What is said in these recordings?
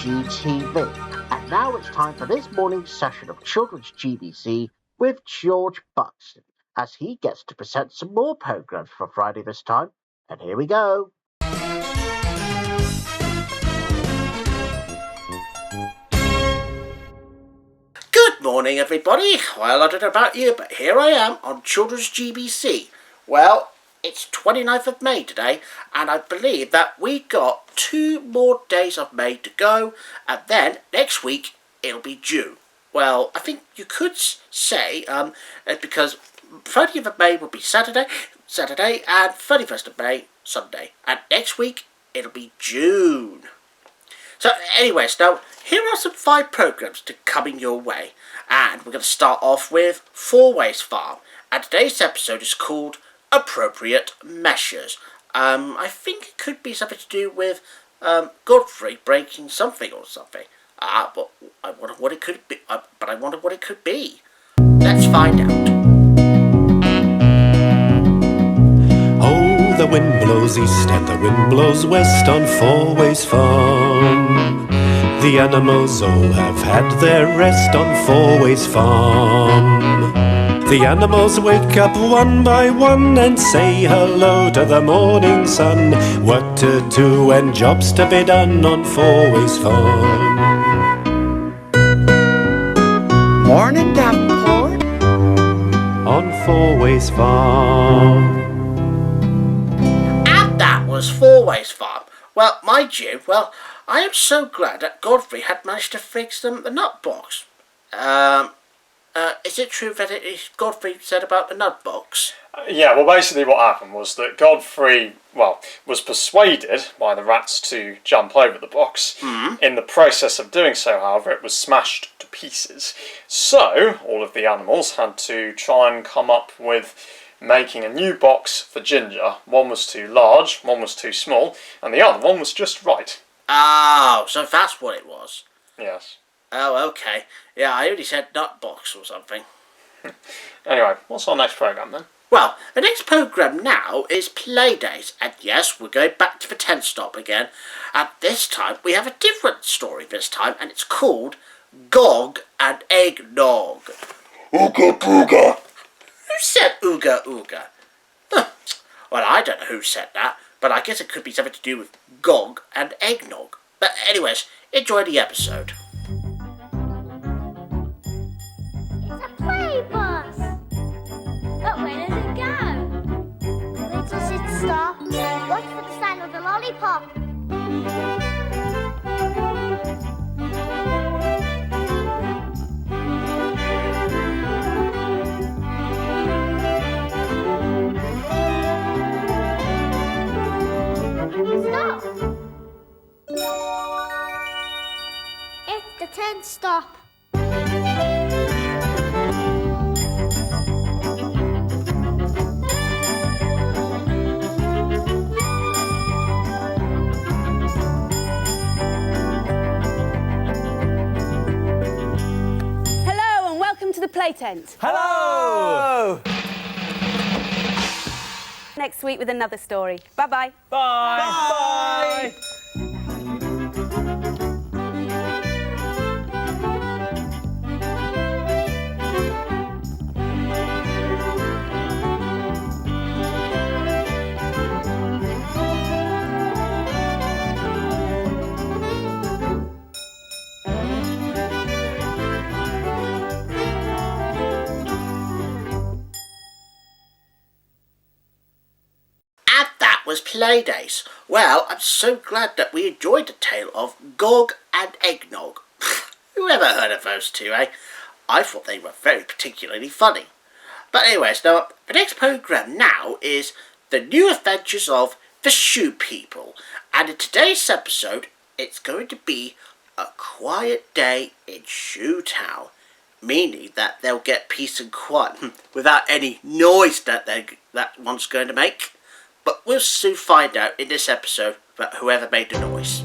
GTV. And now it's time for this morning's session of Children's GBC with George Buxton, as he gets to present some more programmes for Friday this time. And here we go. Good morning, everybody. Well, I don't know about you, but here I am on Children's GBC. Well, it's 29th of May today, and I believe that we got 2 more days of May to go, and then next week it'll be June. Well, I think you could say, because 30th of May will be Saturday, and 31st of May, Sunday, and next week it'll be June. So anyways, now here are some 5 programmes to coming your way, and we're going to start off with 4 Ways Farm, and today's episode is called Appropriate Measures. I think it could be something to do with Godfrey breaking something or something. But I wonder what it could be. Let's find out. Oh, the wind blows east and the wind blows west on 4 Ways Farm. The animals all have had their rest on 4 Ways Farm. The animals wake up one by one and say hello to the morning sun. Work to do and jobs to be done on 4 Ways Farm. Morning, Davenport. On 4 Ways Farm. And that was 4 Ways Farm. Well, mind you, I am so glad that Godfrey had managed to fix the nut box. Is it true that Godfrey said about the nut box? Yeah, well, basically what happened was that Godfrey, was persuaded by the rats to jump over the box. Mm-hmm. In the process of doing so, however, it was smashed to pieces. So, all of the animals had to try and come up with making a new box for Ginger. One was too large, one was too small, and the other one was just right. Oh, so that's what it was. Yes. Oh, okay. Yeah, I only said nut box or something. Anyway, what's our next programme then? Well, the next programme now is Playdays, and yes, we're going back to the 10th stop again. And this time, we have a different story this time, and it's called Gog and Eggnog. Ooga booga. Who said ooga ooga? Huh. Well, I don't know who said that, but I guess it could be something to do with Gog and Eggnog. But anyways, enjoy the episode. Play bus! But where does it go? Where does it stop? Watch for the sign of the lollipop. Stop! It's the 10th stop. The play tent. Hello! Next week with another story. Bye-bye. Bye. Bye. Playdays. Well, I'm so glad that we enjoyed the tale of Gog and Eggnog. Who ever heard of those two, eh? I thought they were very particularly funny. But anyways, now, the next programme now is The New Adventures of the Shoe People. And in today's episode, it's going to be a quiet day in Shoe Town. Meaning that they'll get peace and quiet without any noise that one's going to make. But we'll soon find out in this episode about whoever made the noise.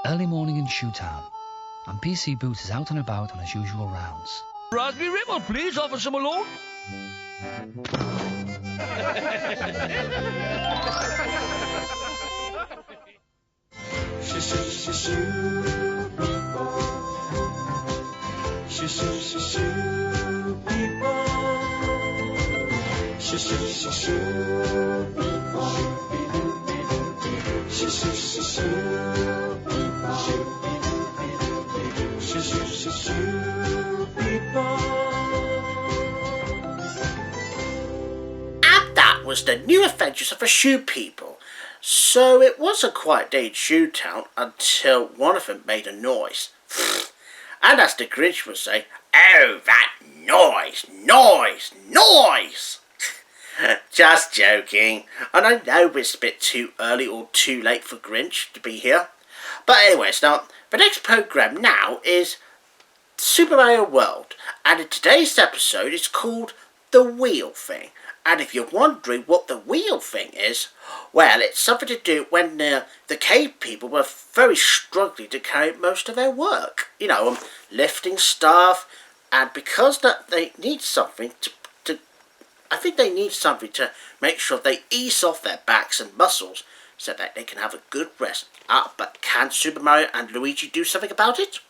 Early morning in Shoetown, and PC Boots is out and about on his usual rounds. Raspberry Ripple, please. Offer some alone. Was the new adventures of the Shoe People. So it was a quiet day in Shoetown until one of them made a noise. And as the Grinch would say, "Oh, that noise, noise, noise!" Just joking. And I know it's a bit too early or too late for Grinch to be here. But anyways, now, the next programme now is Super Mario World. And in today's episode, it's called The Wheel Thing. And if you're wondering what the wheel thing is, well, it's something to do when the cave people were very struggling to carry most of their work. You know, lifting stuff, and because that they need something I think they need something to make sure they ease off their backs and muscles so that they can have a good rest. But can Super Mario and Luigi do something about it?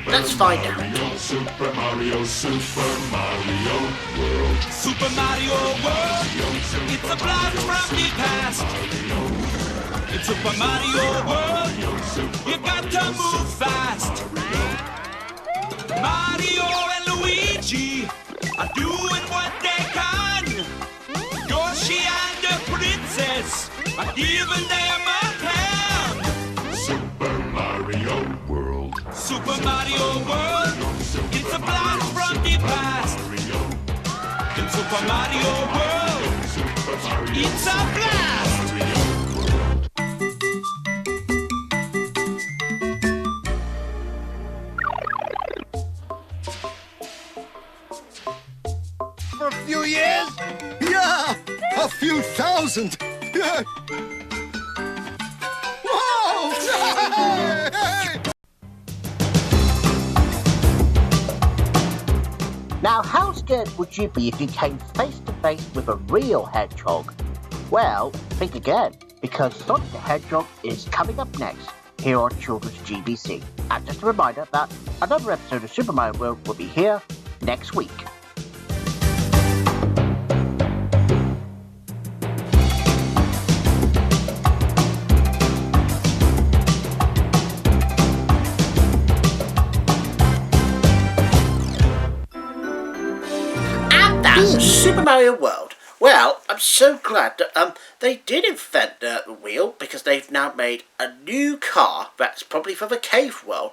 Let's find out. Super Mario, Super Mario World. Super Mario World. It's a blast from the past. It's Super Mario World. You got to move fast. Mario and Luigi are doing what they can. Yoshi and the princess are giving them a hand. Super Mario World. Super Mario World. It's a blast from the past. In Super Mario World, it's a blast. For a few years? Yeah, a few thousand. Yeah. Whoa! Hey! Now, how scared would you be if you came face to face with a real hedgehog? Well, think again, because Sonic the Hedgehog is coming up next here on Children's GBC. And just a reminder that another episode of Super Mario World will be here next week. Super Mario World. Well, I'm so glad that they did invent the wheel, because they've now made a new car that's probably for the cave world,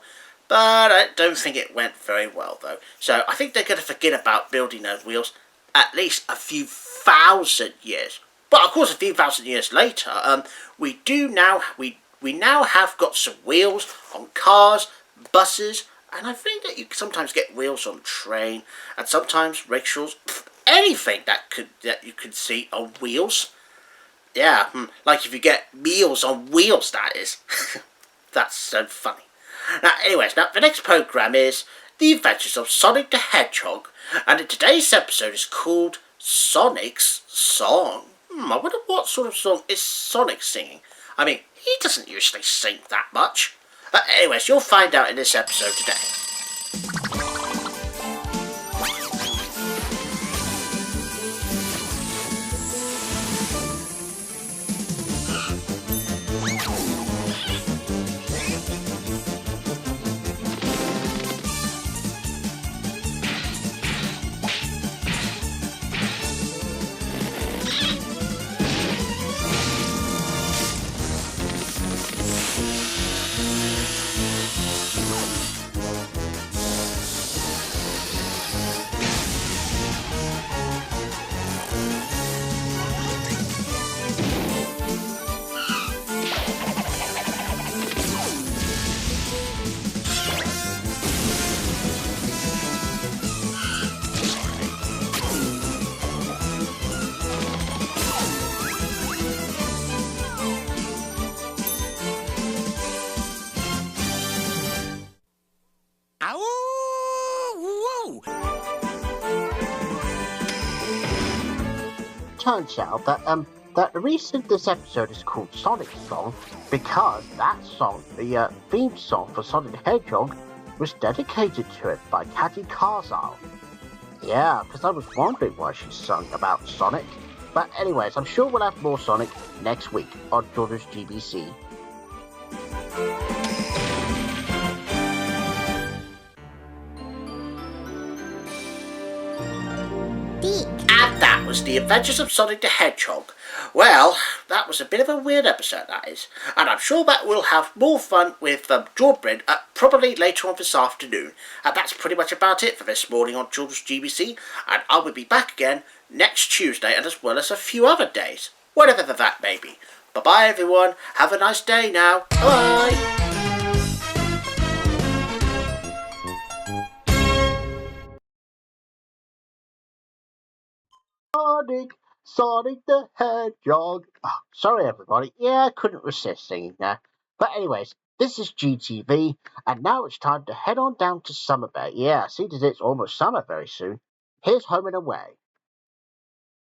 but I don't think it went very well though. So I think they're going to forget about building those wheels at least a few thousand years. But of course, a few thousand years later, we now have got some wheels on cars, buses, and I think that you sometimes get wheels on train, and sometimes rickshaws. Anything that you could see on wheels. Yeah, like if you get meals on wheels, that is. That's so funny. Now, anyways, the next programme is The Adventures of Sonic the Hedgehog, and in today's episode is called Sonic's Song. I wonder what sort of song is Sonic singing. I mean, he doesn't usually sing that much. Anyways, you'll find out in this episode today. turns out that the reason this episode is called Sonic's Song because that song, the theme song for Sonic the Hedgehog, was dedicated to it by Caddy Carzile. Yeah, because I was wondering why she sung about Sonic. But anyways, I'm sure we'll have more Sonic next week on Children's GBC. And that was The Adventures of Sonic the Hedgehog. Well, that was a bit of a weird episode, that is. And I'm sure that we'll have more fun with Jawbread probably later on this afternoon. And that's pretty much about it for this morning on Children's GBC. And I will be back again next Tuesday, and as well as a few other days, whatever that may be. Bye-bye, everyone. Have a nice day now. Bye. Sonic the Hedgehog. Oh, sorry, everybody. Yeah, I couldn't resist singing that. But anyways, this is GTV, and now it's time to head on down to Summer Bay. Yeah, see that it's almost summer very soon. Here's Home and Away.